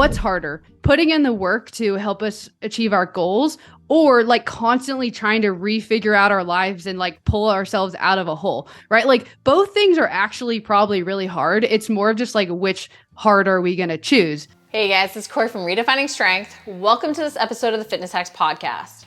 what's harder, putting in the work to help us achieve our goals, or like constantly trying to refigure out our lives and like pull ourselves out of a hole, right? Like both things are actually probably really hard. It's more of just like, which hard are we going to choose? Hey guys, it's Cori from Redefining Strength. Welcome to this episode of the Fitness Hacks Podcast.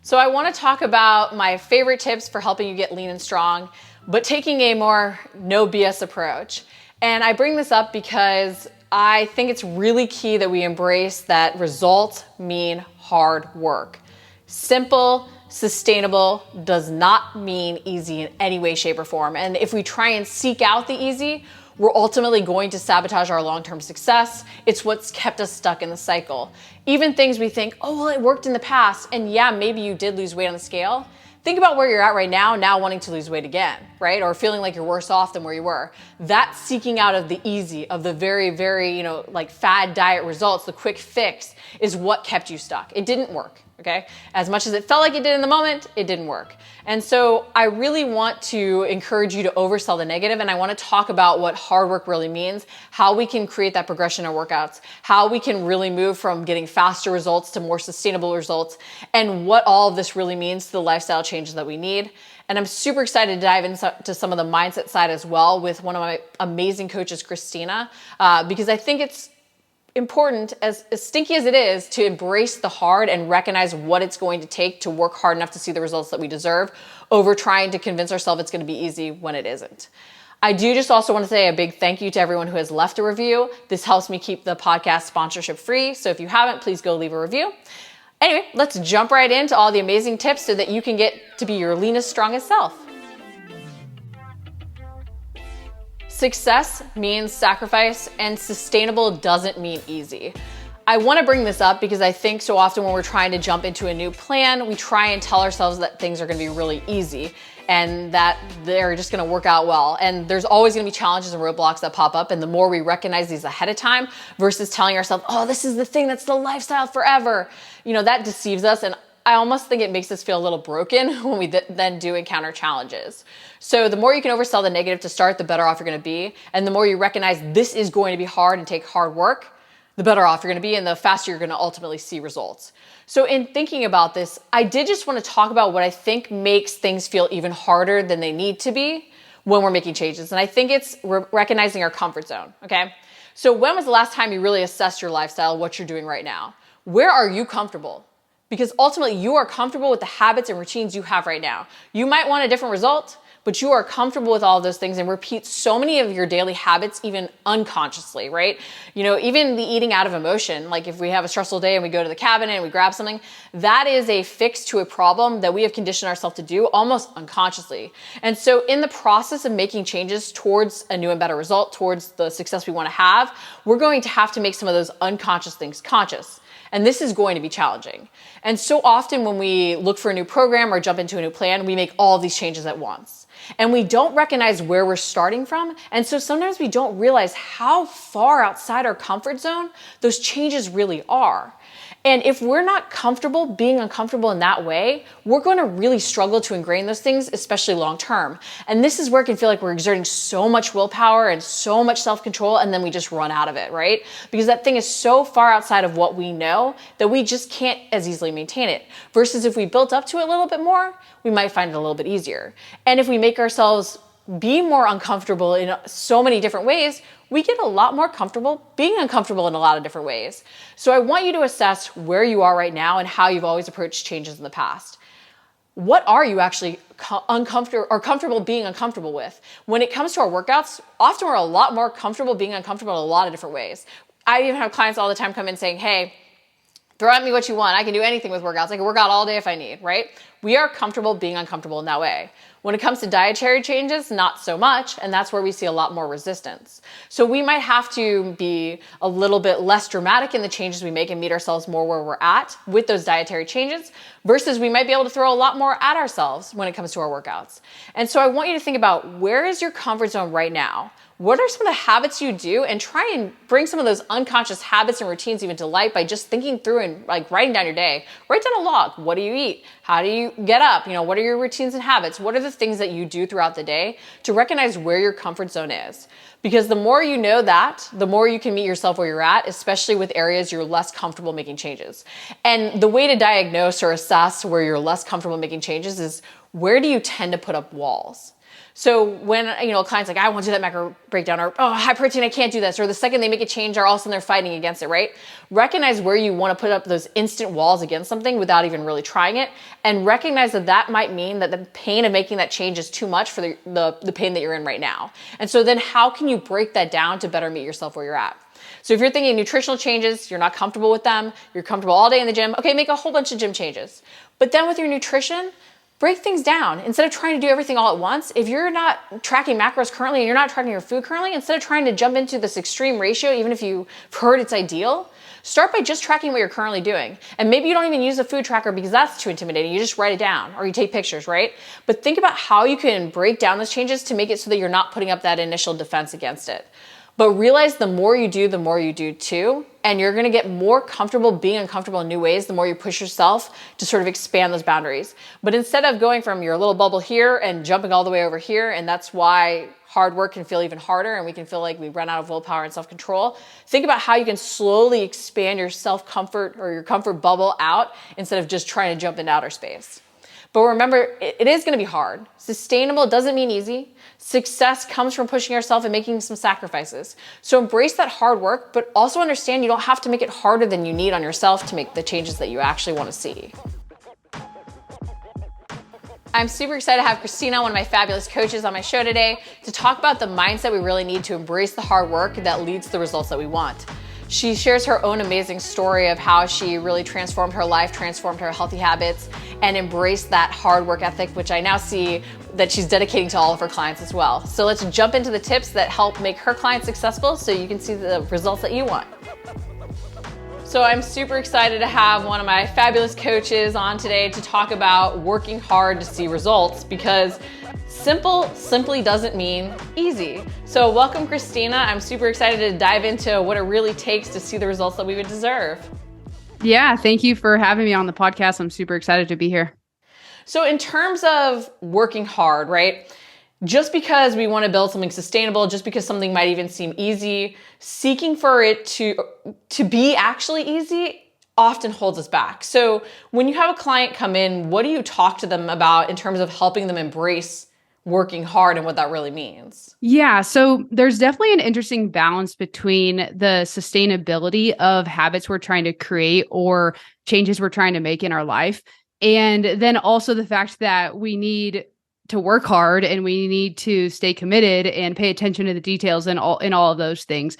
So I want to talk about my favorite tips for helping you get lean and strong, but taking a more no BS approach. And I bring this up because I think it's really key that we embrace that results mean hard work. Simple, sustainable does not mean easy in any way, shape, or form. And if we try and seek out the easy, we're ultimately going to sabotage our long-term success. It's what's kept us stuck in the cycle. Even things we think, oh, well, it worked in the past. And yeah, maybe you did lose weight on the scale. Think about where you're at right now wanting to lose weight again, right? Or feeling like you're worse off than where you were. That seeking out of the easy, of the very, very, like fad diet results, the quick fix is what kept you stuck. It didn't work, okay? As much as it felt like it did in the moment, it didn't work. And so I really want to encourage you to oversell the negative, and I want to talk about what hard work really means, how we can create that progression in our workouts, how we can really move from getting faster results to more sustainable results, and what all of this really means to the lifestyle changes that we need. And I'm super excited to dive into some of the mindset side as well with one of my amazing coaches, Christina, because I think it's important, as stinky as it is, to embrace the hard and recognize what it's going to take to work hard enough to see the results that we deserve over trying to convince ourselves it's going to be easy when it isn't. I do just also want to say a big thank you to everyone who has left a review. This helps me keep the podcast sponsorship free. So if you haven't, please go leave a review. Anyway, let's jump right into all the amazing tips so that you can get to be your leanest, strongest self. Success means sacrifice, and sustainable doesn't mean easy. I want to bring this up because I think so often when we're trying to jump into a new plan, we try and tell ourselves that things are going to be really easy and that they're just going to work out well. And there's always going to be challenges and roadblocks that pop up. And the more we recognize these ahead of time versus telling ourselves, oh, this is the thing that's the lifestyle forever, that deceives us. And I almost think it makes us feel a little broken when we then do encounter challenges. So the more you can oversell the negative to start, the better off you're going to be. And the more you recognize this is going to be hard and take hard work, the better off you're going to be and the faster you're going to ultimately see results. So in thinking about this, I did just want to talk about what I think makes things feel even harder than they need to be when we're making changes. And I think it's recognizing our comfort zone, okay? So when was the last time you really assessed your lifestyle, what you're doing right now? Where are you comfortable? Because ultimately you are comfortable with the habits and routines you have right now. You might want a different result, but you are comfortable with all of those things and repeat so many of your daily habits even unconsciously, right? Even the eating out of emotion, like if we have a stressful day and we go to the cabinet and we grab something, that is a fix to a problem that we have conditioned ourselves to do almost unconsciously. And so in the process of making changes towards a new and better result, towards the success we want to have, we're going to have to make some of those unconscious things conscious. And this is going to be challenging. And so often when we look for a new program or jump into a new plan, we make all of these changes at once. And we don't recognize where we're starting from. And so sometimes we don't realize how far outside our comfort zone those changes really are. And if we're not comfortable being uncomfortable in that way, we're going to really struggle to ingrain those things, especially long term. And this is where it can feel like we're exerting so much willpower and so much self-control, and then we just run out of it, right? Because that thing is so far outside of what we know that we just can't as easily maintain it. Versus if we built up to it a little bit more, we might find it a little bit easier. And if we make ourselves be more uncomfortable in so many different ways, we get a lot more comfortable being uncomfortable in a lot of different ways. So I want you to assess where you are right now and how you've always approached changes in the past. What are you actually uncomfortable or comfortable being uncomfortable with? When it comes to our workouts, often we're a lot more comfortable being uncomfortable in a lot of different ways. I even have clients all the time come in saying, hey, throw at me what you want. I can do anything with workouts. I can work out all day if I need, right? We are comfortable being uncomfortable in that way. When it comes to dietary changes, not so much, and that's where we see a lot more resistance. So we might have to be a little bit less dramatic in the changes we make and meet ourselves more where we're at with those dietary changes, versus we might be able to throw a lot more at ourselves when it comes to our workouts. And so I want you to think about, where is your comfort zone right now? What are some of the habits you do, and try and bring some of those unconscious habits and routines even to light by just thinking through and like writing down your day. Write down a log. What do you eat? How do you get up? What are your routines and habits? What are the things that you do throughout the day to recognize where your comfort zone is. Because the more you know that, the more you can meet yourself where you're at, especially with areas you're less comfortable making changes. And the way to diagnose or assess where you're less comfortable making changes is, where do you tend to put up walls? So when, a client's like, I want to do that macro breakdown, or, oh, high protein, I can't do this. Or the second they make a change, all of a sudden they're fighting against it, right? Recognize where you want to put up those instant walls against something without even really trying it. And recognize that might mean that the pain of making that change is too much for the pain that you're in right now. And so then how can you break that down to better meet yourself where you're at? So if you're thinking nutritional changes, you're not comfortable with them, you're comfortable all day in the gym, okay, make a whole bunch of gym changes. But then with your nutrition, break things down. Instead of trying to do everything all at once, if you're not tracking macros currently and you're not tracking your food currently, instead of trying to jump into this extreme ratio, even if you've heard it's ideal, start by just tracking what you're currently doing. And maybe you don't even use a food tracker because that's too intimidating. You just write it down or you take pictures, right? But think about how you can break down those changes to make it so that you're not putting up that initial defense against it. But realize the more you do too, and you're gonna get more comfortable being uncomfortable in new ways the more you push yourself to sort of expand those boundaries. But instead of going from your little bubble here and jumping all the way over here, and that's why hard work can feel even harder and we can feel like we run out of willpower and self-control, think about how you can slowly expand your self-comfort or your comfort bubble out instead of just trying to jump into outer space. But remember, it is gonna be hard. Sustainable doesn't mean easy. Success comes from pushing yourself and making some sacrifices. So embrace that hard work, but also understand you don't have to make it harder than you need on yourself to make the changes that you actually want to see. I'm super excited to have Kristina, one of my fabulous coaches, on my show today to talk about the mindset we really need to embrace the hard work that leads to the results that we want. She shares her own amazing story of how she really transformed her life, transformed her healthy habits, and embraced that hard work ethic, which I now see that she's dedicating to all of her clients as well. So let's jump into the tips that help make her clients successful so you can see the results that you want. So I'm super excited to have one of my fabulous coaches on today to talk about working hard to see results, because simply doesn't mean easy. So welcome, Kristina. I'm super excited to dive into what it really takes to see the results that we would deserve. Yeah, thank you for having me on the podcast. I'm super excited to be here. So in terms of working hard, right? Just because we want to build something sustainable, just because something might even seem easy, seeking for it to be actually easy often holds us back. So when you have a client come in, what do you talk to them about in terms of helping them embrace working hard and what that really means? Yeah, so there's definitely an interesting balance between the sustainability of habits we're trying to create or changes we're trying to make in our life, and then also the fact that we need to work hard and we need to stay committed and pay attention to the details and all of those things.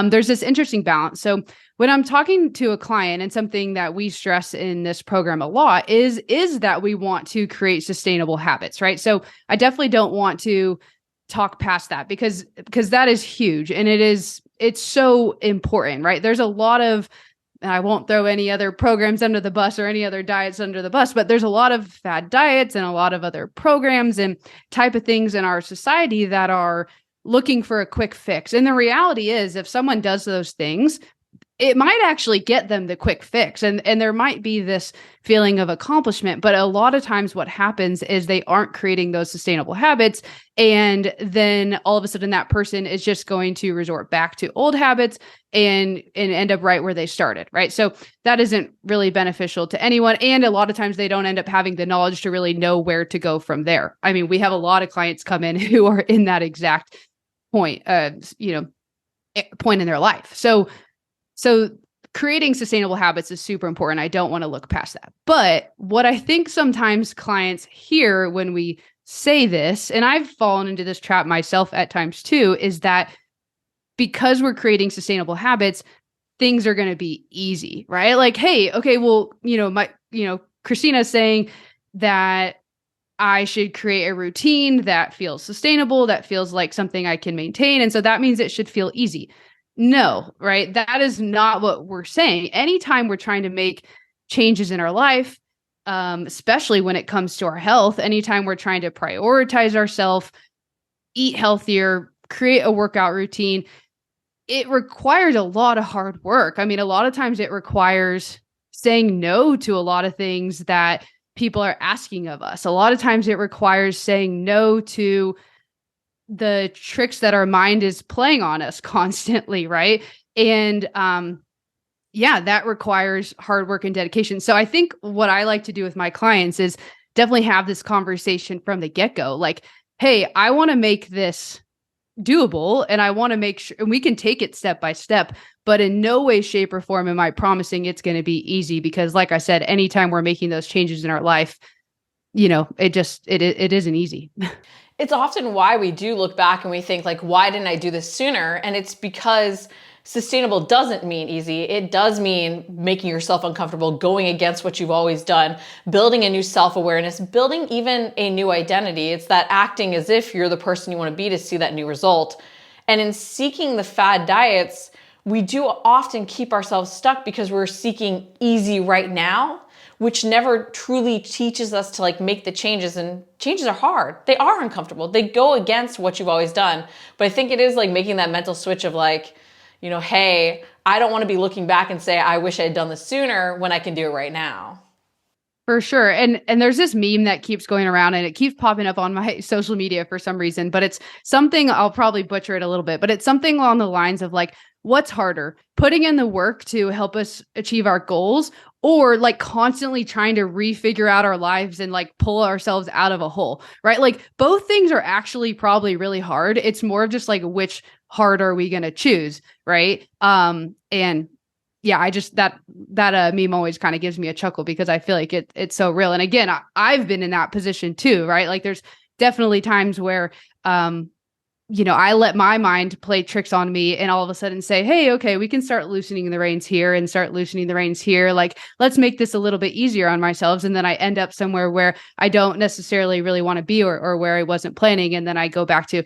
There's this interesting balance. So when I'm talking to a client, and something that we stress in this program a lot is that we want to create sustainable habits, right? So I definitely don't want to talk past that because that is huge, and it's so important, right? There's a lot of, and I won't throw any other programs under the bus or any other diets under the bus, but there's a lot of fad diets and a lot of other programs and type of things in our society that are looking for a quick fix. And the reality is, if someone does those things, it might actually get them the quick fix. And there might be this feeling of accomplishment, but a lot of times what happens is they aren't creating those sustainable habits. And then all of a sudden that person is just going to resort back to old habits and end up right where they started, right? So that isn't really beneficial to anyone. And a lot of times they don't end up having the knowledge to really know where to go from there. I mean, we have a lot of clients come in who are in that exact point, point in their life. So creating sustainable habits is super important. I don't want to look past that. But what I think sometimes clients hear when we say this, and I've fallen into this trap myself at times too, is that because we're creating sustainable habits, things are going to be easy, right? Like, hey, okay, well, Christina's saying that I should create a routine that feels sustainable, that feels like something I can maintain. And so that means it should feel easy. No, right? That is not what we're saying. Anytime we're trying to make changes in our life, especially when it comes to our health, anytime we're trying to prioritize ourselves, eat healthier, create a workout routine, it requires a lot of hard work. I mean, a lot of times it requires saying no to a lot of things that people are asking of us. A lot of times it requires saying no to the tricks that our mind is playing on us constantly, right? And yeah, that requires hard work and dedication. So I think what I like to do with my clients is definitely have this conversation from the get-go. Like, hey, I want to make this doable, and I want to make sure, and we can take it step by step, but in no way, shape, or form am I promising it's going to be easy, because like I said, anytime we're making those changes in our life, it isn't easy. It's often why we do look back and we think like, why didn't I do this sooner? And it's because sustainable doesn't mean easy. It does mean making yourself uncomfortable, going against what you've always done, building a new self-awareness, building even a new identity. It's that acting as if you're the person you want to be to see that new result. And in seeking the fad diets, we do often keep ourselves stuck because we're seeking easy right now, which never truly teaches us to like make the changes. And changes are hard. They are uncomfortable. They go against what you've always done. But I think it is like making that mental switch of like, hey, I don't want to be looking back and say, I wish I had done this sooner when I can do it right now. For sure. And there's this meme that keeps going around and it keeps popping up on my social media for some reason, but it's something, I'll probably butcher it a little bit, but it's something along the lines of like, what's harder, putting in the work to help us achieve our goals, or like constantly trying to refigure out our lives and like pull ourselves out of a hole, right? Like both things are actually probably really hard. It's more of just like, which hard are we going to choose? Right. And yeah, I just, that meme always kind of gives me a chuckle because I feel like it's so real. And again, I've been in that position too, right? Like there's definitely times where, I let my mind play tricks on me and all of a sudden say, hey, okay, we can start loosening the reins here and start loosening the reins here. Like, let's make this a little bit easier on myself. And then I end up somewhere where I don't necessarily really want to be, or where I wasn't planning. And then I go back to,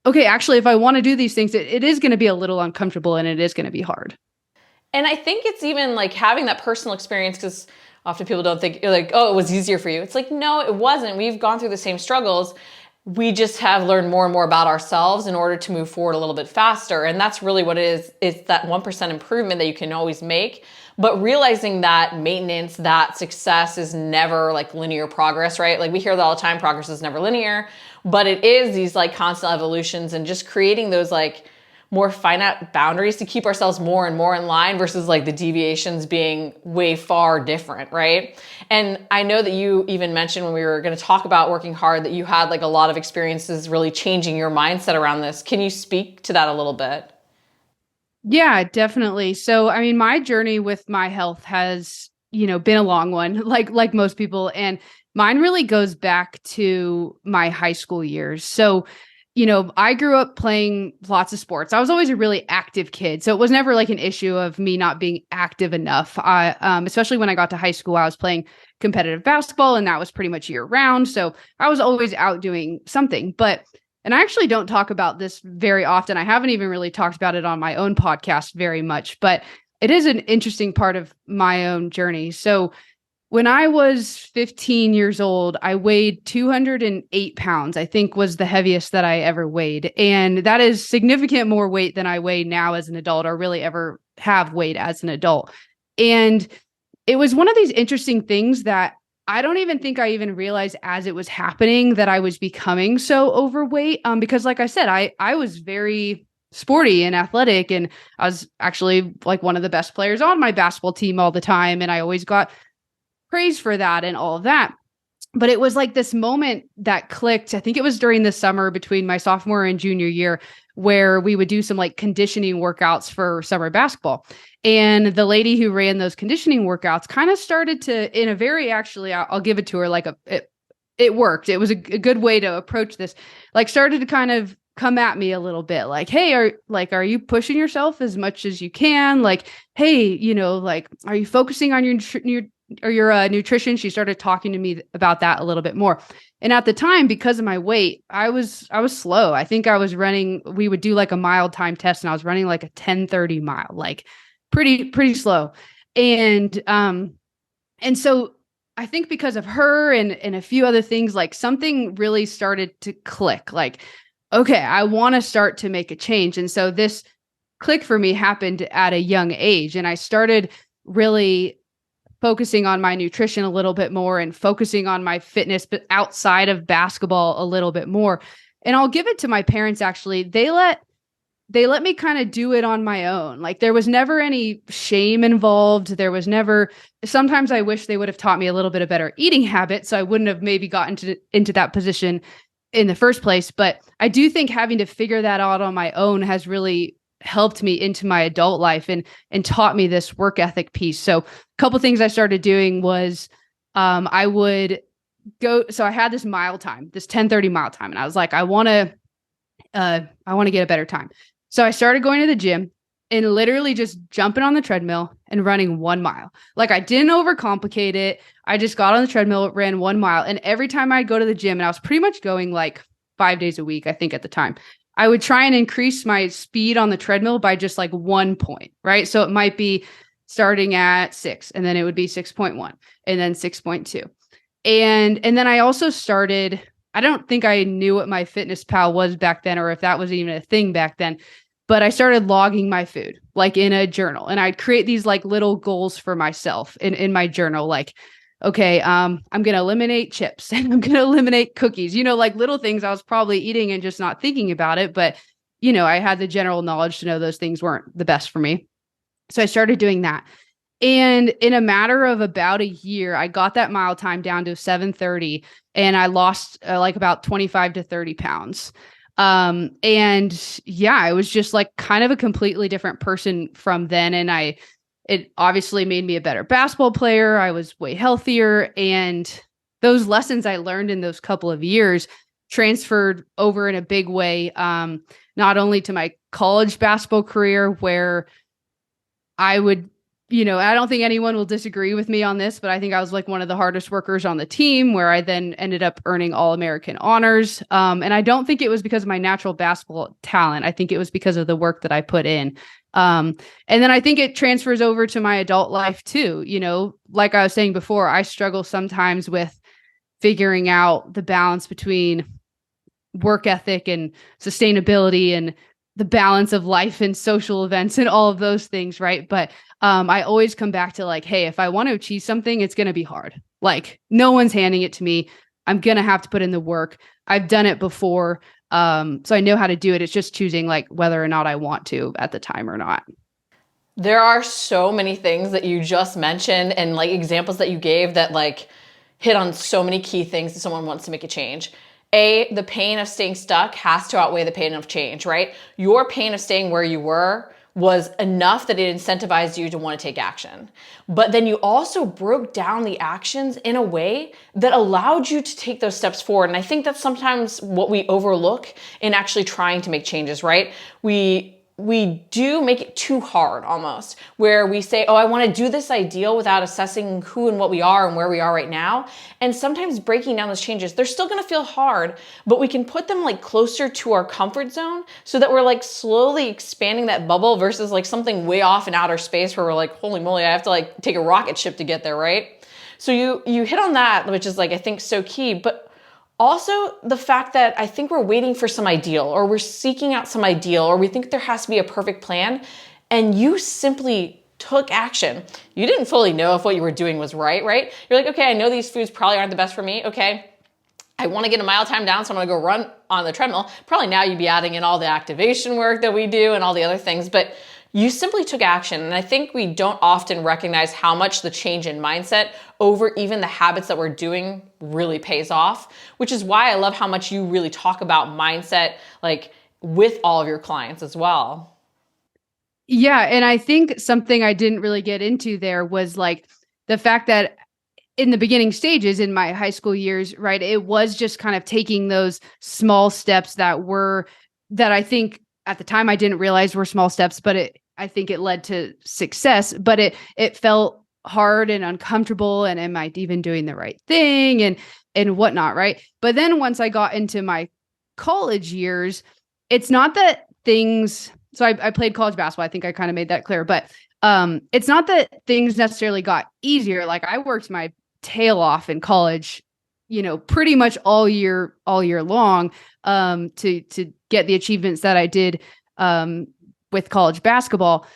okay, actually, if I want to do these things, it is going to be a little uncomfortable and it is going to be hard. And I think it's even like having that personal experience, because often people don't think like, oh, it was easier for you. It's like, no, it wasn't. We've gone through the same struggles. We just have learned more and more about ourselves in order to move forward a little bit faster. And that's really what it is. It's that 1% improvement that you can always make. But realizing that maintenance, that success is never like linear progress, right? Like we hear that all the time, progress is never linear, but it is these like constant evolutions and just creating those like more finite boundaries to keep ourselves more and more in line versus like the deviations being way far different, right? And I know that you even mentioned when we were going to talk about working hard that you had like a lot of experiences really changing your mindset around this. Can you speak to that a little bit? Yeah, definitely. So, I mean, my journey with my health has, been a long one, like most people, and mine really goes back to my high school years. So, I grew up playing lots of sports. I was always a really active kid. So it was never like an issue of me not being active enough. Especially when I got to high school, I was playing competitive basketball and that was pretty much year round. So I was always out doing something, and I actually don't talk about this very often. I haven't even really talked about it on my own podcast very much, but it is an interesting part of my own journey. So when I was 15 years old, I weighed 208 pounds, I think was the heaviest that I ever weighed. And that is significant more weight than I weigh now as an adult, or really ever have weighed as an adult. And it was one of these interesting things that I don't even think I even realized as it was happening that I was becoming so overweight. Because like I said, I was very sporty and athletic, and I was actually like one of the best players on my basketball team all the time. And I always got praise for that and all of that. But it was like this moment that clicked. I think it was during the summer between my sophomore and junior year, where we would do some like conditioning workouts for summer basketball. And the lady who ran those conditioning workouts kind of started to, in a very, actually, I'll give it to her, like it worked. It was a good way to approach this, like started to kind of come at me a little bit like, hey, are you pushing yourself as much as you can? Like, hey, like, are you focusing on your nutrition? She started talking to me about that a little bit more. And at the time, because of my weight, I was slow. I think I was running, we would do like a mile time test and I was running like a 10:30 mile, like pretty slow. And so I think because of her and a few other things, like something really started to click, like, okay, I want to start to make a change. And so this click for me happened at a young age. And I started really focusing on my nutrition a little bit more and focusing on my fitness, but outside of basketball a little bit more. And I'll give it to my parents, actually. They let me kind of do it on my own. Like there was never any shame involved. There was never, sometimes I wish they would have taught me a little bit of better eating habits, so I wouldn't have maybe gotten into that position in the first place. But I do think having to figure that out on my own has really helped me into my adult life and taught me this work ethic piece. So a couple things I started doing was I would go, so I had this mile time, this 10:30 mile time, and I was like, I want to get a better time. So I started going to the gym and literally just jumping on the treadmill and running 1 mile. Like I didn't overcomplicate it. I just got on the treadmill, ran 1 mile. And every time I'd go to the gym, and I was pretty much going like 5 days a week, I think at the time, I would try and increase my speed on the treadmill by just like 1 point, right? So it might be starting at 6, and then it would be 6.1, and then 6.2. And then I also started, I don't think I knew what my Fitness Pal was back then, or if that was even a thing back then, but I started logging my food like in a journal, and I'd create these like little goals for myself in my journal. Like, okay, I'm going to eliminate chips and I'm going to eliminate cookies, like little things I was probably eating and just not thinking about it. But, I had the general knowledge to know those things weren't the best for me. So I started doing that. And in a matter of about a year, I got that mile time down to 7:30, and I lost like about 25 to 30 pounds. And yeah, I was just like kind of a completely different person from then. And it obviously made me a better basketball player. I was way healthier. And those lessons I learned in those couple of years transferred over in a big way, not only to my college basketball career, where I would, I don't think anyone will disagree with me on this, but I think I was like one of the hardest workers on the team, where I then ended up earning All-American honors. And I don't think it was because of my natural basketball talent. I think it was because of the work that I put in. And then I think it transfers over to my adult life too. Like I was saying before, I struggle sometimes with figuring out the balance between work ethic and sustainability and the balance of life and social events and all of those things, right? But I always come back to like, hey, if I want to achieve something, it's going to be hard. Like no one's handing it to me. I'm going to have to put in the work. I've done it before. So I know how to do it. It's just choosing like whether or not I want to at the time or not. There are so many things that you just mentioned and like examples that you gave that like hit on so many key things that someone wants to make a change. The pain of staying stuck has to outweigh the pain of change, right? Your pain of staying where you were was enough that it incentivized you to want to take action. But then you also broke down the actions in a way that allowed you to take those steps forward. And I think that's sometimes what we overlook in actually trying to make changes, right? We do make it too hard almost, where we say, oh, I want to do this ideal without assessing who and what we are and where we are right now. And sometimes breaking down those changes, they're still going to feel hard, but we can put them like closer to our comfort zone so that we're like slowly expanding that bubble versus like something way off in outer space where we're like, holy moly, I have to like take a rocket ship to get there, right? So you hit on that, which is like, I think so key, but also the fact that I think we're waiting for some ideal, or we're seeking out some ideal, or we think there has to be a perfect plan, and you simply took action. You didn't fully know if what you were doing was right? You're like, okay, I know these foods probably aren't the best for me. Okay, I want to get a mile time down, so I'm going to go run on the treadmill. Probably now you'd be adding in all the activation work that we do and all the other things, but you simply took action. And I think we don't often recognize how much the change in mindset over even the habits that we're doing really pays off, which is why I love how much you really talk about mindset, like with all of your clients as well. Yeah. And I think something I didn't really get into there was like the fact that in the beginning stages in my high school years, right, it was just kind of taking those small steps that I think at the time I didn't realize were small steps, but I think it led to success, but it felt hard and uncomfortable, and am I even doing the right thing and whatnot, right? But then once I got into my college years, it's not that things, so I played college basketball. I think I kind of made that clear, but it's not that things necessarily got easier. Like I worked my tail off in college, pretty much all year long, to get the achievements that I did, with college basketball.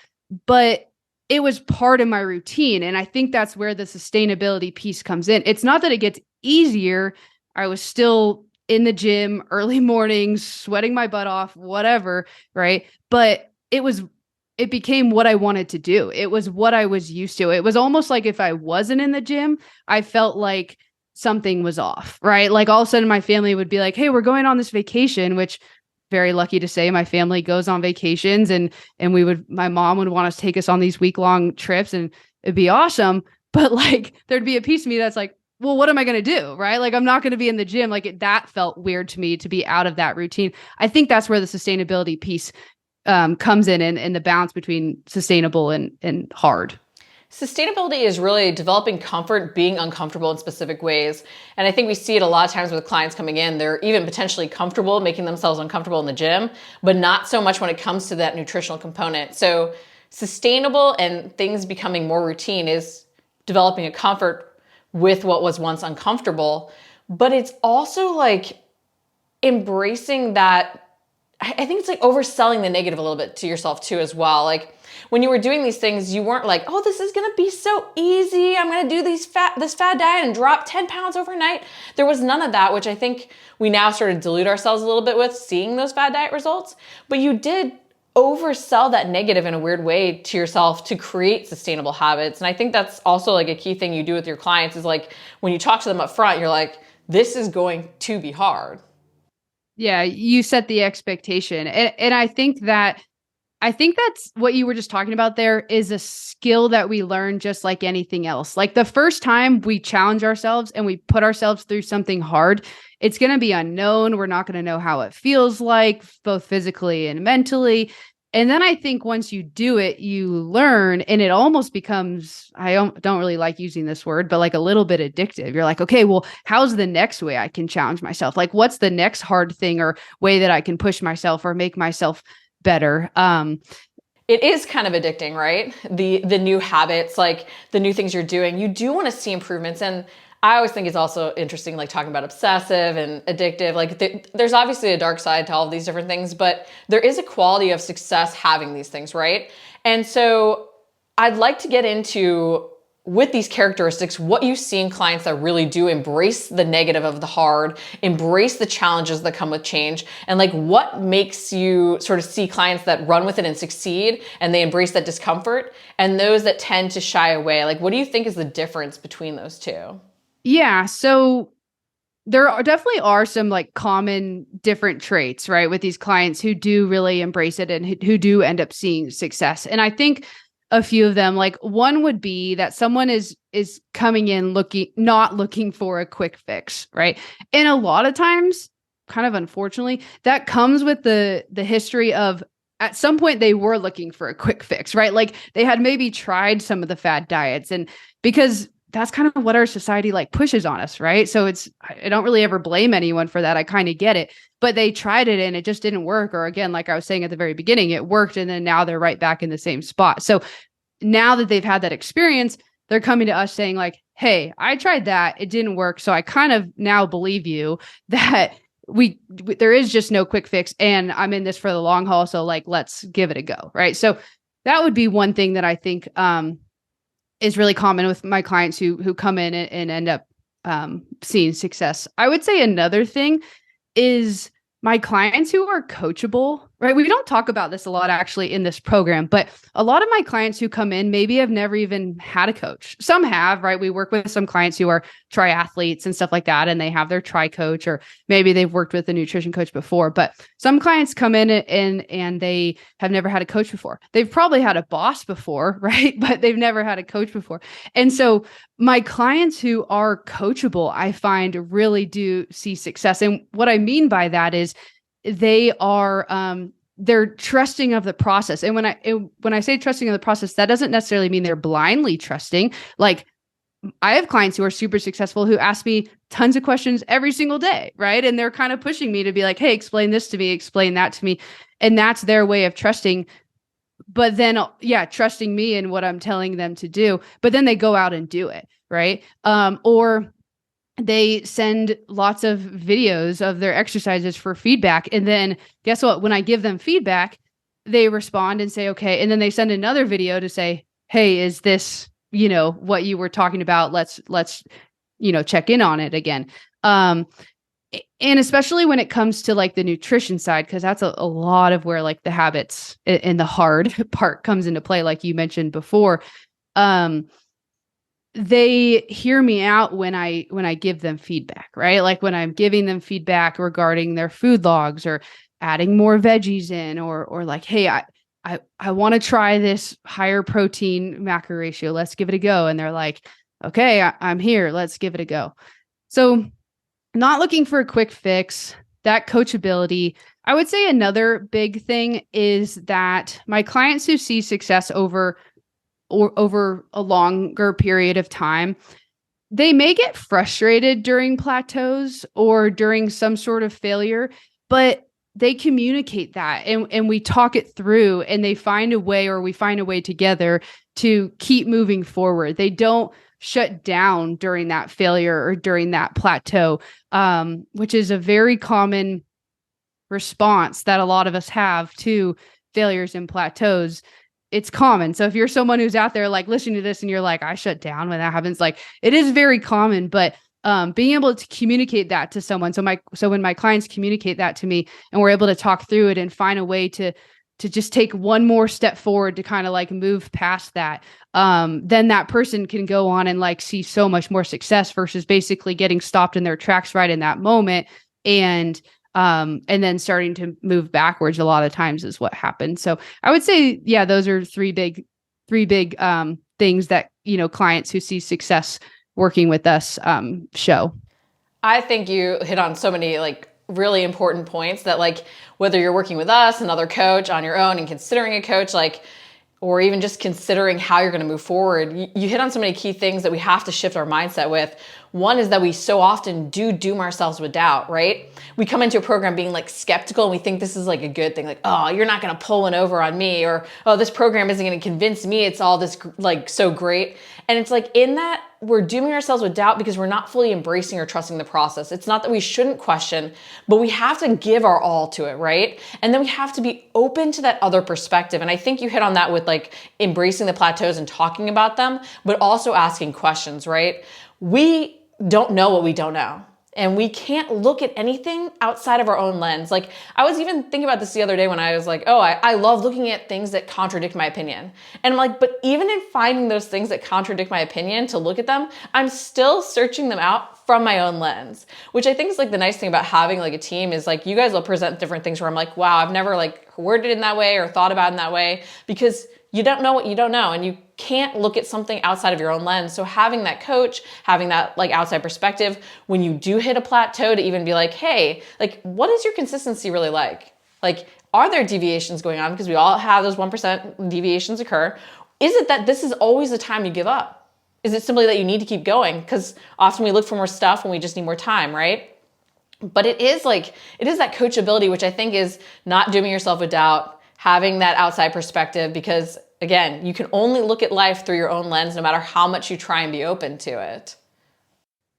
But it was part of my routine. And I think that's where the sustainability piece comes in. It's not that it gets easier. I was still in the gym early mornings, sweating my butt off, whatever, right? But it became what I wanted to do. It was what I was used to. It was almost like if I wasn't in the gym, I felt like something was off, right? Like all of a sudden my family would be like, "Hey, we're going on this vacation," which very lucky to say my family goes on vacations, and my mom would want to take us on these week-long trips, and it'd be awesome. But like there'd be a piece of me that's like, well, what am I going to do? Right? Like I'm not going to be in the gym. Like that felt weird to me to be out of that routine. I think that's where the sustainability piece comes in, and the balance between sustainable and hard. Sustainability is really developing comfort, being uncomfortable in specific ways. And I think we see it a lot of times with clients coming in. They're even potentially comfortable making themselves uncomfortable in the gym, but not so much when it comes to that nutritional component. So sustainable and things becoming more routine is developing a comfort with what was once uncomfortable. But it's also like embracing that. I think it's like overselling the negative a little bit to yourself too as well. Like when you were doing these things, you weren't like, oh, this is going to be so easy. I'm going to do this fad diet and drop 10 pounds overnight. There was none of that, which I think we now sort of delude ourselves a little bit with seeing those fad diet results. But you did oversell that negative in a weird way to yourself to create sustainable habits. And I think that's also like a key thing you do with your clients is like when you talk to them up front, you're like, this is going to be hard. Yeah, you set the expectation. And I think that's what you were just talking about there is a skill that we learn just like anything else. Like the first time we challenge ourselves and we put ourselves through something hard, it's going to be unknown. We're not going to know how it feels like, both physically and mentally. And then I think once you do it, you learn, and it almost becomes, I don't really like using this word, but like a little bit addictive. You're like, okay, well, how's the next way I can challenge myself? Like, what's the next hard thing or way that I can push myself or make myself better? It is kind of addicting, right? The new habits, like the new things you're doing, you do want to see improvements. And I always think it's also interesting, like talking about obsessive and addictive. Like there's obviously a dark side to all of these different things, but there is a quality of success having these things, right? And so I'd like to get into, with these characteristics, what you see in clients that really do embrace the negative of the hard, embrace the challenges that come with change, and like what makes you sort of see clients that run with it and succeed and they embrace that discomfort, and those that tend to shy away. Like, what do you think is the difference between those two? Yeah. So definitely are some like common different traits, right? With these clients who do really embrace it and who do end up seeing success. And I think a few of them, like one would be that someone is coming in not looking for a quick fix, right? And a lot of times, kind of unfortunately, that comes with the history of at some point they were looking for a quick fix, right? Like they had maybe tried some of the fad diets, and because that's kind of what our society like pushes on us, right? So I don't really ever blame anyone for that. I kind of get it, but they tried it and it just didn't work. Or again, like I was saying at the very beginning, it worked. And then now they're right back in the same spot. So now that they've had that experience, they're coming to us saying like, hey, I tried that. It didn't work. So I kind of now believe you that there is just no quick fix, and I'm in this for the long haul. So like, let's give it a go. Right. So that would be one thing that I think, is really common with my clients who come in and end up seeing success. I would say another thing is my clients who are coachable, right? We don't talk about this a lot actually in this program, but a lot of my clients who come in maybe have never even had a coach. Some have, right? We work with some clients who are triathletes and stuff like that, and they have their tri coach, or maybe they've worked with a nutrition coach before. But some clients come in and they have never had a coach before. They've probably had a boss before, right? But they've never had a coach before. And so my clients who are coachable, I find really do see success. And what I mean by that is they are, they're trusting of the process. And when I say trusting of the process, that doesn't necessarily mean they're blindly trusting. Like I have clients who are super successful who ask me tons of questions every single day, right? And they're kind of pushing me to be like, hey, explain this to me, explain that to me. And that's their way of trusting. But then, trusting me and what I'm telling them to do. But then they go out and do it, right? Or they send lots of videos of their exercises for feedback. And then guess what? When I give them feedback, they respond and say, okay. And then they send another video to say, hey, is this, what you were talking about? Let's, check in on it again. And especially when it comes to like the nutrition side, because that's a lot of where like the habits and the hard part comes into play, like you mentioned before. They hear me out when I give them feedback, right? Like when I'm giving them feedback regarding their food logs or adding more veggies in, or like, hey, I want to try this higher protein macro ratio. Let's give it a go. And they're like, okay, I'm here. Let's give it a go. So not looking for a quick fix, that coachability. I would say another big thing is that my clients who see success over a longer period of time, they may get frustrated during plateaus or during some sort of failure, but they communicate that and we talk it through, and they find a way, or we find a way together to keep moving forward. They don't shut down during that failure or during that plateau, which is a very common response that a lot of us have to failures and plateaus. It's common. So if you're someone who's out there like listening to this and you're like, I shut down when that happens, like it is very common, but being able to communicate that to someone. So when my clients communicate that to me and we're able to talk through it and find a way to just take one more step forward to kind of like move past that, then that person can go on and like see so much more success versus basically getting stopped in their tracks right in that moment. And then starting to move backwards a lot of times is what happens. So I would say, yeah, those are three big things that, clients who see success working with us, show. I think you hit on so many like really important points that like, whether you're working with us, another coach, on your own and considering a coach, like, or even just considering how you're going to move forward, you hit on so many key things that we have to shift our mindset with. One is that we so often doom ourselves with doubt, right? We come into a program being like skeptical and we think this is like a good thing. Like, oh, you're not going to pull one over on me, or, oh, this program isn't going to convince me it's all this like so great. And it's like in that we're dooming ourselves with doubt because we're not fully embracing or trusting the process. It's not that we shouldn't question, but we have to give our all to it, right? And then we have to be open to that other perspective. And I think you hit on that with like embracing the plateaus and talking about them, but also asking questions, right? We don't know what we don't know. And we can't look at anything outside of our own lens. Like I was even thinking about this the other day when I was like, oh, I love looking at things that contradict my opinion. And I'm like, but even in finding those things that contradict my opinion to look at them, I'm still searching them out from my own lens, which I think is like the nice thing about having like a team is like, you guys will present different things where I'm like, wow, I've never like worded it in that way or thought about it in that way, because you don't know what you don't know, and you can't look at something outside of your own lens. So having that coach, having that like outside perspective, when you do hit a plateau, to even be like, hey, like, what is your consistency really like? Like, are there deviations going on? Because we all have those 1% deviations occur. Is it that this is always the time you give up? Is it simply that you need to keep going? Because often we look for more stuff when we just need more time, right? But it is that coachability, which I think is not dooming yourself with doubt, having that outside perspective, because again, you can only look at life through your own lens, no matter how much you try and be open to it.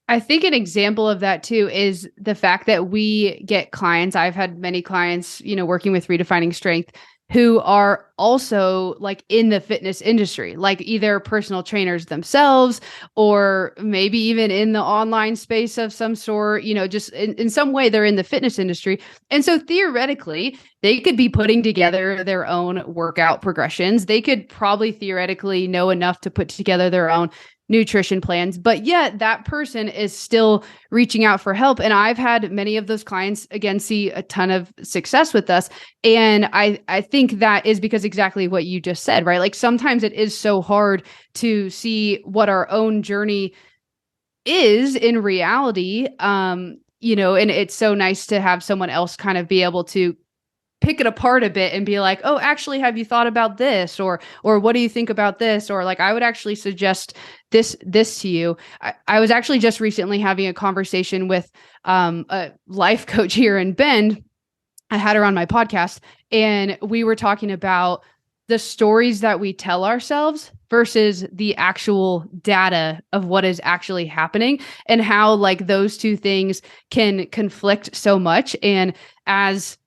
I think an example of that too is the fact that we get clients. I've had many clients, working with Redefining Strength, who are also like in the fitness industry, like either personal trainers themselves, or maybe even in the online space of some sort, just in some way they're in the fitness industry. And so theoretically, they could be putting together their own workout progressions. They could probably theoretically know enough to put together their own nutrition plans, but yet that person is still reaching out for help. And I've had many of those clients again see a ton of success with us. And I think that is because exactly what you just said, right? Like sometimes it is so hard to see what our own journey is in reality. And it's so nice to have someone else kind of be able to pick it apart a bit and be like, oh, actually, have you thought about this? Or what do you think about this? Or like, I would actually suggest this to you. I was actually just recently having a conversation with a life coach here in Bend. I had her on my podcast, and we were talking about the stories that we tell ourselves versus the actual data of what is actually happening, and how like those two things can conflict so much. And as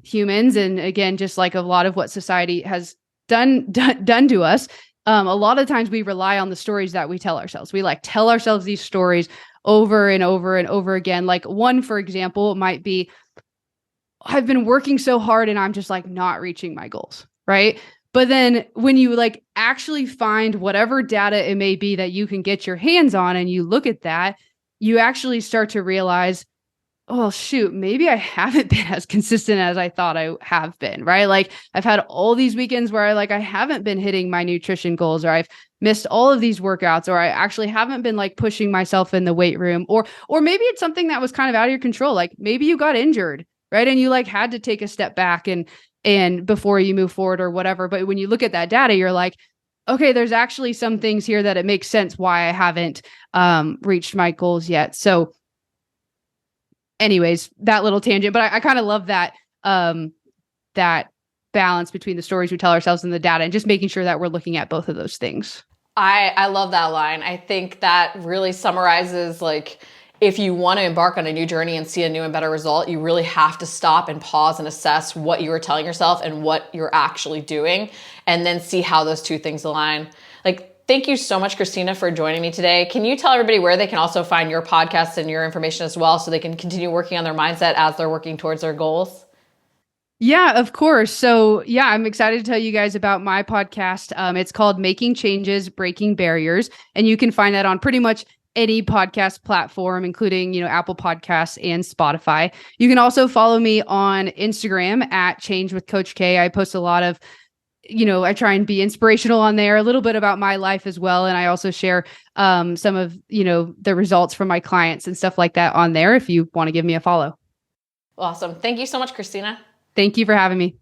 humans, and again, just like a lot of what society has done to us, a lot of times we rely on the stories that we tell ourselves. We like tell ourselves these stories over and over and over again. Like one, for example, might be, I've been working so hard and I'm just like not reaching my goals, right? But then when you like actually find whatever data it may be that you can get your hands on and you look at that, you actually start to realize, oh, shoot, maybe I haven't been as consistent as I thought I have been, right? Like I've had all these weekends where I haven't been hitting my nutrition goals, or I've missed all of these workouts, or I actually haven't been like pushing myself in the weight room, or maybe it's something that was kind of out of your control. Like maybe you got injured, right? And you like had to take a step back and before you move forward or whatever. But when you look at that data, you're like, okay, there's actually some things here that it makes sense why I haven't reached my goals yet. So anyways, that little tangent, but I kind of love that, that balance between the stories we tell ourselves and the data, and just making sure that we're looking at both of those things. I love that line. I think that really summarizes, like, if you want to embark on a new journey and see a new and better result, you really have to stop and pause and assess what you are telling yourself and what you're actually doing, and then see how those two things align. Like, thank you so much, Kristina, for joining me today. Can you tell everybody where they can also find your podcasts and your information as well, so they can continue working on their mindset as they're working towards their goals? Yeah, of course. So yeah, I'm excited to tell you guys about my podcast. It's called Making Changes, Breaking Barriers. And you can find that on pretty much any podcast platform, including, Apple Podcasts and Spotify. You can also follow me on Instagram at Change with Coach K. I post a lot of, I try and be inspirational on there, a little bit about my life as well. And I also share some of, the results from my clients and stuff like that on there if you want to give me a follow. Awesome. Thank you so much, Kristina. Thank you for having me.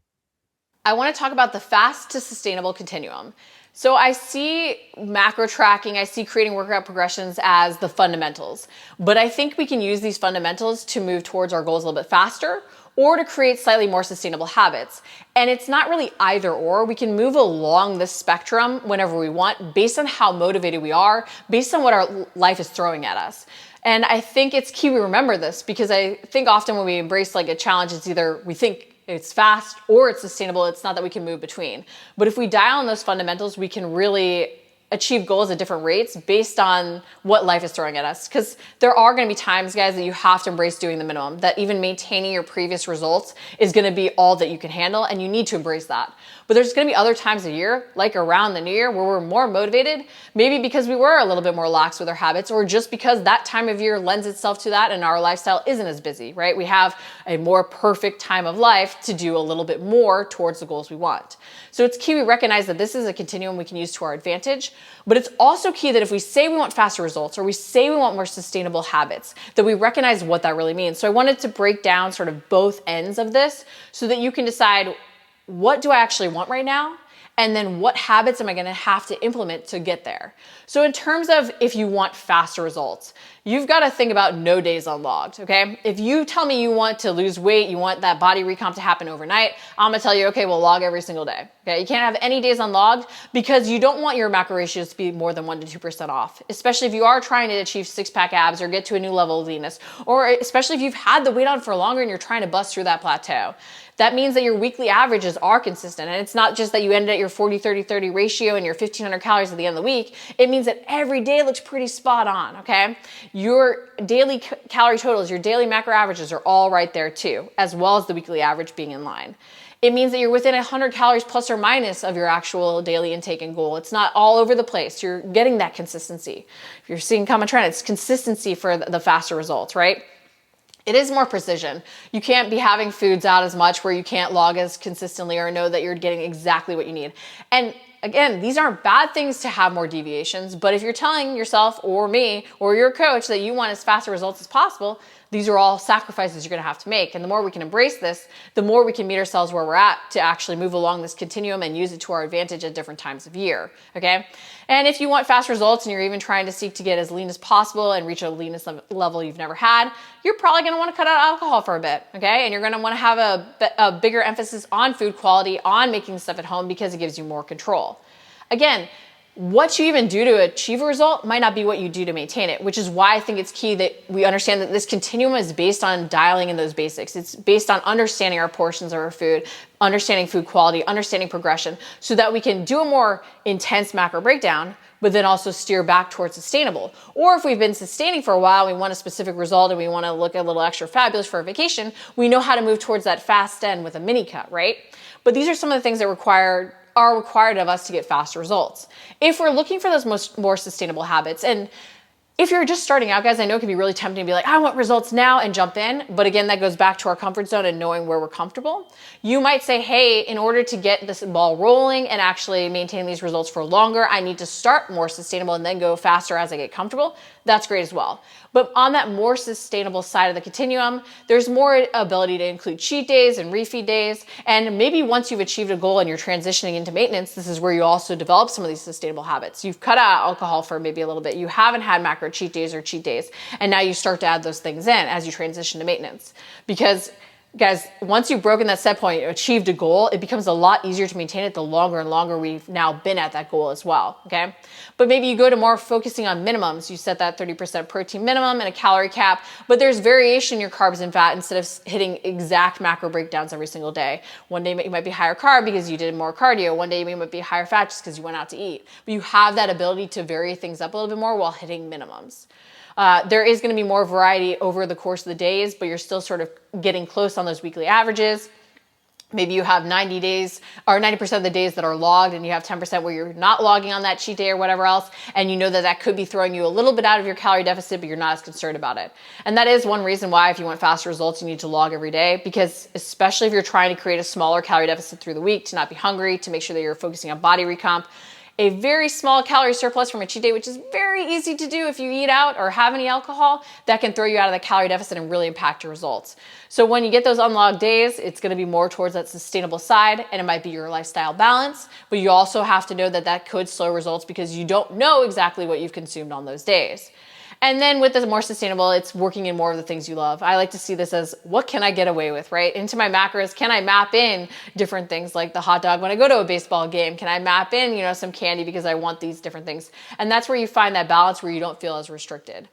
I want to talk about the fast to sustainable continuum. So I see macro tracking, I see creating workout progressions as the fundamentals, but I think we can use these fundamentals to move towards our goals a little bit faster, or to create slightly more sustainable habits. And it's not really either or. We can move along this spectrum whenever we want, based on how motivated we are, based on what our life is throwing at us. And I think it's key we remember this, because I think often when we embrace like a challenge, it's either we think it's fast or it's sustainable. It's not that we can move between. But if we dial in those fundamentals, we can really achieve goals at different rates based on what life is throwing at us. Because there are going to be times, guys, that you have to embrace doing the minimum, that even maintaining your previous results is going to be all that you can handle, and you need to embrace that. But there's going to be other times of year, like around the new year, where we're more motivated, maybe because we were a little bit more lax with our habits, or just because that time of year lends itself to that and our lifestyle isn't as busy, right? We have a more perfect time of life to do a little bit more towards the goals we want. So it's key we recognize that this is a continuum we can use to our advantage, but it's also key that if we say we want faster results, or we say we want more sustainable habits, that we recognize what that really means. So I wanted to break down sort of both ends of this so that you can decide, what do I actually want right now? And then what habits am I going to have to implement to get there? So in terms of if you want faster results, you've got to think about no days unlogged, okay? If you tell me you want to lose weight, you want that body recomp to happen overnight, I'm going to tell you, okay, we'll log every single day, okay? You can't have any days unlogged, because you don't want your macro ratios to be more than 1% to 2% off, especially if you are trying to achieve six-pack abs or get to a new level of leanness, or especially if you've had the weight on for longer and you're trying to bust through that plateau. That means that your weekly averages are consistent. And it's not just that you ended at your 40-30-30 ratio and your 1,500 calories at the end of the week. It means that every day looks pretty spot on, okay? Your daily calorie totals, your daily macro averages are all right there too, as well as the weekly average being in line. It means that you're within 100 calories plus or minus of your actual daily intake and goal. It's not all over the place. You're getting that consistency. If you're seeing common trend, it's consistency for the faster results, right? It is more precision. You can't be having foods out as much where you can't log as consistently or know that you're getting exactly what you need. And again, these aren't bad things to have more deviations, but if you're telling yourself or me or your coach that you want as fast results as possible, these are all sacrifices you're going to have to make. And the more we can embrace this, the more we can meet ourselves where we're at to actually move along this continuum and use it to our advantage at different times of year, okay? And if you want fast results and you're even trying to seek to get as lean as possible and reach a leanness level you've never had, you're probably going to want to cut out alcohol for a bit, okay? And you're going to want to have a bigger emphasis on food quality, on making stuff at home, because it gives you more control. Again, what you even do to achieve a result might not be what you do to maintain it, which is why I think it's key that we understand that this continuum is based on dialing in those basics. It's based on understanding our portions of our food, understanding food quality, understanding progression, so that we can do a more intense macro breakdown, but then also steer back towards sustainable. Or if we've been sustaining for a while, we want a specific result and we want to look a little extra fabulous for a vacation, we know how to move towards that fast end with a mini cut, right? But these are some of the things that are required of us to get faster results. If we're looking for those more sustainable habits, and if you're just starting out, guys, I know it can be really tempting to be like, I want results now and jump in. But again, that goes back to our comfort zone and knowing where we're comfortable. You might say, hey, in order to get this ball rolling and actually maintain these results for longer, I need to start more sustainable and then go faster as I get comfortable. That's great as well. But on that more sustainable side of the continuum, there's more ability to include cheat days and refeed days. And maybe once you've achieved a goal and you're transitioning into maintenance, this is where you also develop some of these sustainable habits. You've cut out alcohol for maybe a little bit. You haven't had macro cheat days or cheat days. And now you start to add those things in as you transition to maintenance. Because guys, once you've broken that set point, achieved a goal, it becomes a lot easier to maintain it the longer and longer we've now been at that goal as well, okay? But maybe you go to more focusing on minimums. You set that 30% protein minimum and a calorie cap, but there's variation in your carbs and fat instead of hitting exact macro breakdowns every single day. One day you might be higher carb because you did more cardio. One day you might be higher fat just because you went out to eat. But you have that ability to vary things up a little bit more while hitting minimums. There is going to be more variety over the course of the days, but you're still sort of getting close on those weekly averages. Maybe you have 90 days or 90% of the days that are logged and you have 10% where you're not logging on that cheat day or whatever else. And you know that that could be throwing you a little bit out of your calorie deficit, but you're not as concerned about it. And that is one reason why if you want faster results, you need to log every day, because especially if you're trying to create a smaller calorie deficit through the week, to not be hungry, to make sure that you're focusing on body recomp, a very small calorie surplus from a cheat day, which is very easy to do if you eat out or have any alcohol, that can throw you out of the calorie deficit and really impact your results. So when you get those unlogged days, it's going to be more towards that sustainable side, and it might be your lifestyle balance, but you also have to know that that could slow results because you don't know exactly what you've consumed on those days. And then with the more sustainable, it's working in more of the things you love. I like to see this as, what can I get away with, right? Into my macros, can I map in different things like the hot dog when I go to a baseball game? Can I map in, some candy because I want these different things? And that's where you find that balance where you don't feel as restricted.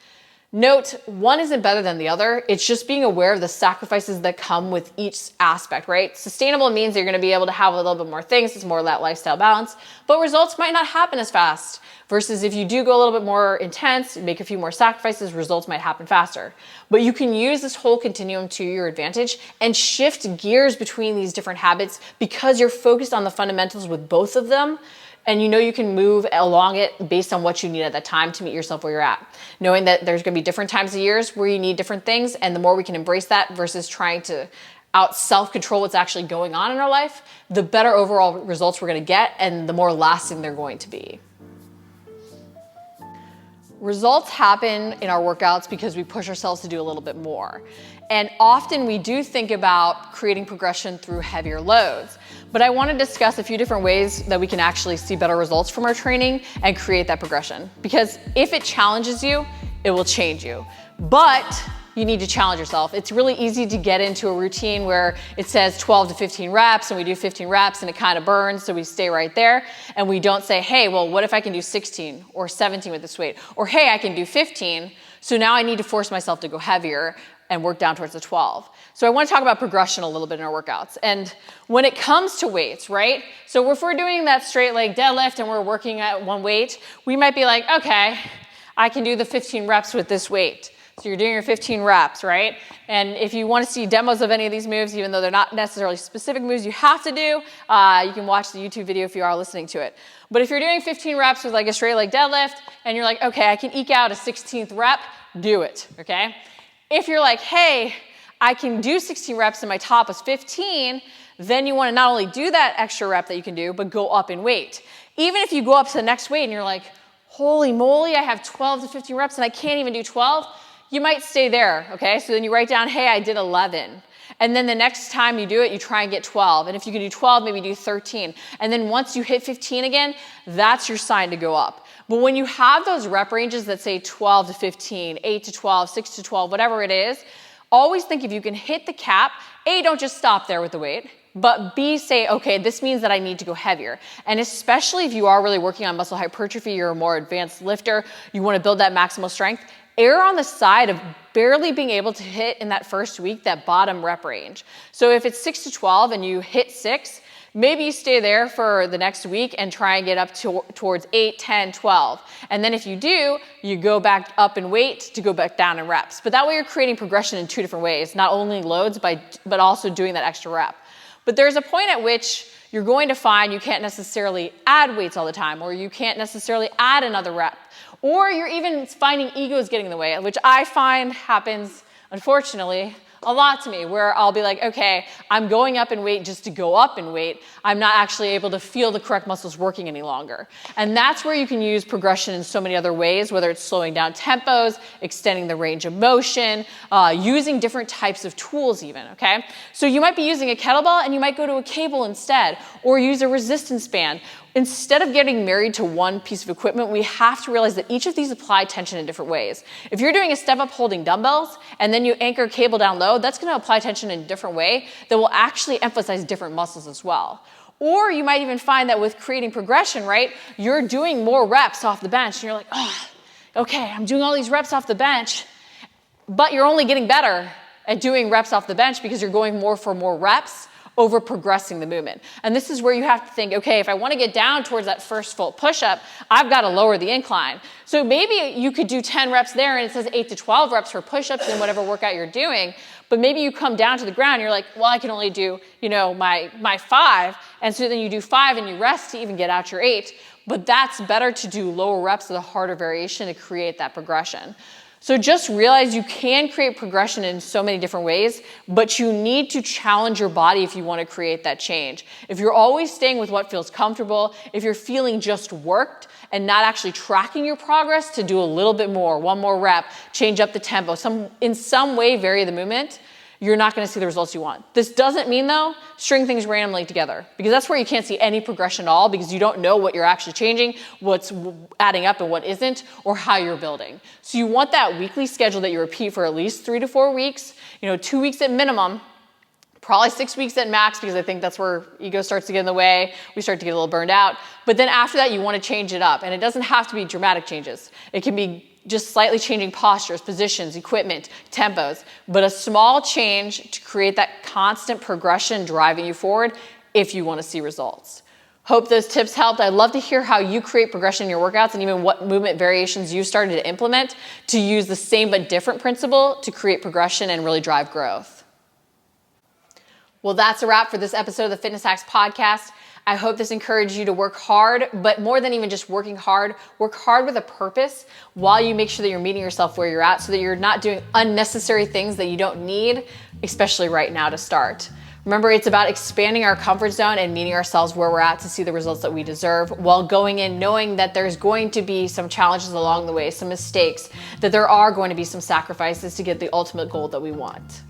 Note, one isn't better than the other. It's just being aware of the sacrifices that come with each aspect, right? Sustainable means you're going to be able to have a little bit more things. It's more of that lifestyle balance, but results might not happen as fast. Versus if you do go a little bit more intense, make a few more sacrifices, results might happen faster. But you can use this whole continuum to your advantage and shift gears between these different habits because you're focused on the fundamentals with both of them. And you can move along it based on what you need at that time to meet yourself where you're at. Knowing that there's going to be different times of years where you need different things, and the more we can embrace that versus trying to self-control what's actually going on in our life, the better overall results we're going to get and the more lasting they're going to be. Results happen in our workouts because we push ourselves to do a little bit more. And often we do think about creating progression through heavier loads. But I want to discuss a few different ways that we can actually see better results from our training and create that progression. Because if it challenges you, it will change you. But you need to challenge yourself. It's really easy to get into a routine where it says 12 to 15 reps and we do 15 reps and it kind of burns, so we stay right there. And we don't say, hey, well, what if I can do 16 or 17 with this weight? Or hey, I can do 15, so now I need to force myself to go heavier and work down towards the 12. So I want to talk about progression a little bit in our workouts. And when it comes to weights, right? So if we're doing that straight leg deadlift and we're working at one weight, we might be like, okay, I can do the 15 reps with this weight. So you're doing your 15 reps, right? And if you want to see demos of any of these moves, even though they're not necessarily specific moves you have to do, you can watch the YouTube video if you are listening to it. But if you're doing 15 reps with like a straight leg deadlift and you're like, okay, I can eke out a 16th rep, do it, okay? If you're like, hey, I can do 16 reps and my top is 15, then you want to not only do that extra rep that you can do, but go up in weight. Even if you go up to the next weight and you're like, holy moly, I have 12 to 15 reps and I can't even do 12, you might stay there, okay? So then you write down, hey, I did 11. And then the next time you do it, you try and get 12. And if you can do 12, maybe do 13. And then once you hit 15 again, that's your sign to go up. But when you have those rep ranges that say 12 to 15, 8 to 12, 6 to 12, whatever it is, always think if you can hit the cap, A, don't just stop there with the weight. but B, say, okay, this means that I need to go heavier. And especially if you are really working on muscle hypertrophy, you're a more advanced lifter, you want to build that maximal strength, err on the side of barely being able to hit in that first week that bottom rep range. So if it's 6 to 12 and you hit 6, maybe you stay there for the next week and try and get up towards 8, 10, 12. And then if you do, you go back up in weight to go back down in reps. But that way you're creating progression in 2 different ways, not only loads, but also doing that extra rep. But there's a point at which you're going to find you can't necessarily add weights all the time, or you can't necessarily add another rep, or you're even finding ego is getting in the way, which I find happens, unfortunately, a lot to me, where I'll be like, okay, I'm going up in weight just to go up in weight. I'm not actually able to feel the correct muscles working any longer. And that's where you can use progression in so many other ways, whether it's slowing down tempos, extending the range of motion, using different types of tools even, okay? So you might be using a kettlebell and you might go to a cable instead, or use a resistance band. Instead of getting married to one piece of equipment, we have to realize that each of these apply tension in different ways. If you're doing a step up holding dumbbells and then you anchor a cable down low, that's going to apply tension in a different way that will actually emphasize different muscles as well. Or you might even find that with creating progression, right, you're doing more reps off the bench and you're like, oh, okay, I'm doing all these reps off the bench, but you're only getting better at doing reps off the bench because you're going more for more reps over progressing the movement. And this is where you have to think, okay, if I want to get down towards that first full push-up, I've got to lower the incline. So maybe you could do 10 reps there and it says 8 to 12 reps for push-ups in whatever workout you're doing, but maybe you come down to the ground and you're like, well, I can only do, my 5, and so then you do 5 and you rest to even get out your 8, but that's better to do lower reps of the harder variation to create that progression. So just realize you can create progression in so many different ways, but you need to challenge your body if you want to create that change. If you're always staying with what feels comfortable, if you're feeling just worked and not actually tracking your progress to do a little bit more, one more rep, change up the tempo, in some way vary the movement, you're not going to see the results you want. This doesn't mean, though, string things randomly together, because that's where you can't see any progression at all, because you don't know what you're actually changing, what's adding up and what isn't, or how you're building. So you want that weekly schedule that you repeat for at least 3 to 4 weeks, 2 weeks at minimum, probably 6 weeks at max, because I think that's where ego starts to get in the way. We start to get a little burned out. But then after that, you want to change it up. And it doesn't have to be dramatic changes. It can be just slightly changing postures, positions, equipment, tempos, but a small change to create that constant progression driving you forward if you want to see results. Hope those tips helped. I'd love to hear how you create progression in your workouts and even what movement variations you started to implement to use the same but different principle to create progression and really drive growth. Well, that's a wrap for this episode of the Fitness Hacks Podcast. I hope this encouraged you to work hard, but more than even just work hard with a purpose while you make sure that you're meeting yourself where you're at so that you're not doing unnecessary things that you don't need, especially right now to start. Remember, it's about expanding our comfort zone and meeting ourselves where we're at to see the results that we deserve while going in knowing that there's going to be some challenges along the way, some mistakes, that there are going to be some sacrifices to get the ultimate goal that we want.